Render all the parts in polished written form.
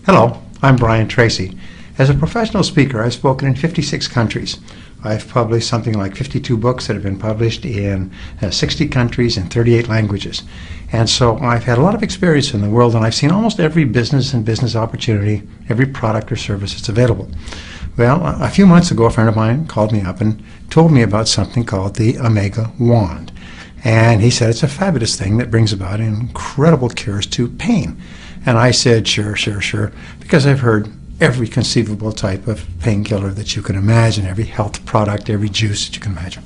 Hello, I'm Brian Tracy. As a professional speaker, I've spoken in 56 countries. I've published something like 52 books that have been published in 60 countries in 38 languages. And so I've had a lot of experience in the world, and I've seen almost every business and business opportunity, every product or service that's available. Well, a few months ago, a friend of mine called me up and told me about something called the Amega wand. And he said it's a fabulous thing that brings about incredible cures to pain. And I said, sure, because I've heard every conceivable type of painkiller that you can imagine, every health product, every juice that you can imagine.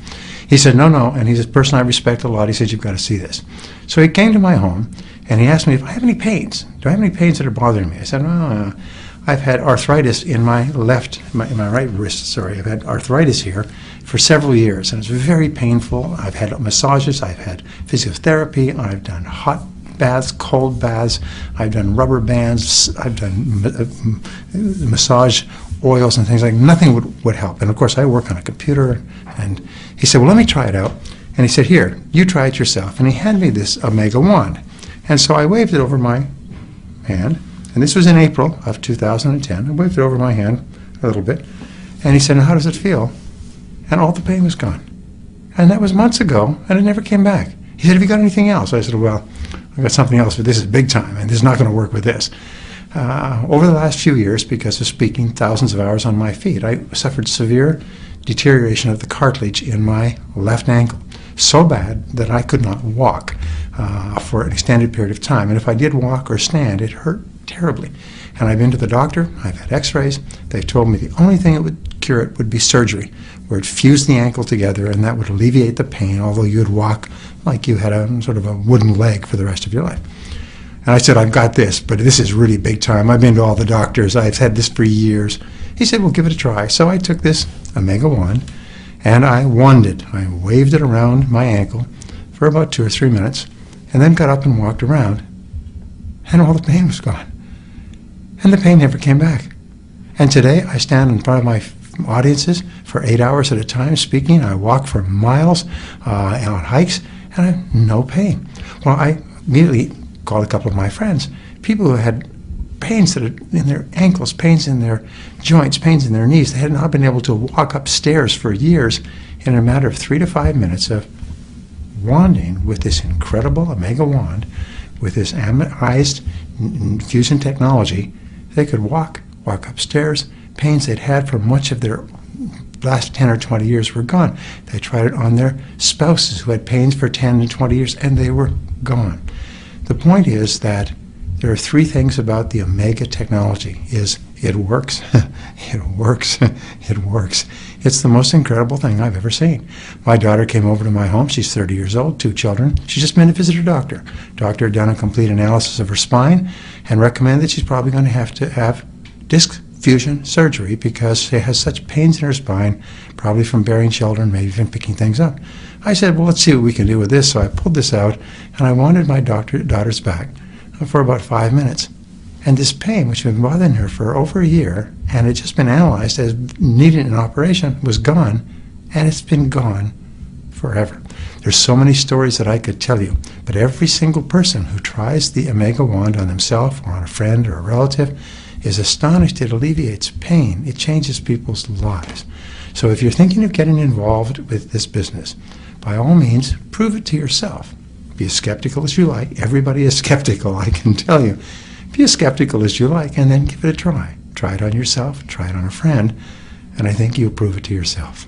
He said, no, and he's a person I respect a lot. He said, you've got to see this. So he came to my home, and he asked me if I have any pains. Do I have any pains that are bothering me? I said, no. I've had arthritis in my right wrist, I've had arthritis here for several years, and it's very painful. I've had massages, I've had physiotherapy, I've done hot baths, cold baths, I've done rubber bands, I've done massage oils and things like that. Nothing would help. And of course I work on a computer, and he said, well, let me try it out. And he said, here, you try it yourself. And he handed me this Amega wand. And so I waved it over my hand, and this was in April of 2010. I waved it over my hand a little bit, and he said, now how does it feel? And all the pain was gone. And that was months ago, and it never came back. He said, have you got anything else? I said, well, I've got something else, but this is big time, and this is not going to work with this. Over the last few years, because of speaking thousands of hours on my feet, I suffered severe deterioration of the cartilage in my left ankle, so bad that I could not walk for an extended period of time. And if I did walk or stand, it hurt terribly. And I've been to the doctor, I've had x-rays. They've told me the only thing that would cure it would be surgery, where it fused the ankle together, and that would alleviate the pain, although you'd walk like you had a sort of a wooden leg for the rest of your life. And I said, I've got this, but this is really big time. I've been to all the doctors. I've had this for years. He said, well, give it a try. So I took this Amega wand, and I wanded. I waved it around my ankle for about 2 or 3 minutes, and then got up and walked around, and all the pain was gone. And the pain never came back. And today I stand in front of my audiences for 8 hours at a time speaking. I walk for miles on hikes, and I have no pain. Well, I immediately called a couple of my friends, people who had pains that are in their ankles, pains in their joints, pains in their knees. They had not been able to walk upstairs for years. In a matter of 3 to 5 minutes of wanding with this incredible Amega wand, with this AMized Fusion Technology, they could walk upstairs. Pains they'd had for much of their last 10 or 20 years were gone. They tried it on their spouses who had pains for 10 and 20 years, and they were gone. The point is that there are 3 things about the Amega technology. It works, it works, it works. It's the most incredible thing I've ever seen. My daughter came over to my home. She's 30 years old, 2 children. She's just been to visit her doctor. Doctor had done a complete analysis of her spine and recommended that she's probably going to have disc fusion surgery because she has such pains in her spine, probably from bearing children, maybe even picking things up. I said, well, let's see what we can do with this. So I pulled this out, and I wanted my daughter's back for about 5 minutes. And this pain, which had been bothering her for over a year, and had just been analyzed as needing an operation, was gone, and it's been gone forever. There's so many stories that I could tell you, but every single person who tries the Amega wand on themselves or on a friend or a relative is astonished it alleviates pain. It changes people's lives. So if you're thinking of getting involved with this business, by all means, prove it to yourself. Be as skeptical as you like. Everybody is skeptical, I can tell you. Be as skeptical as you like, and then give it a try. Try it on yourself, try it on a friend, and I think you'll prove it to yourself.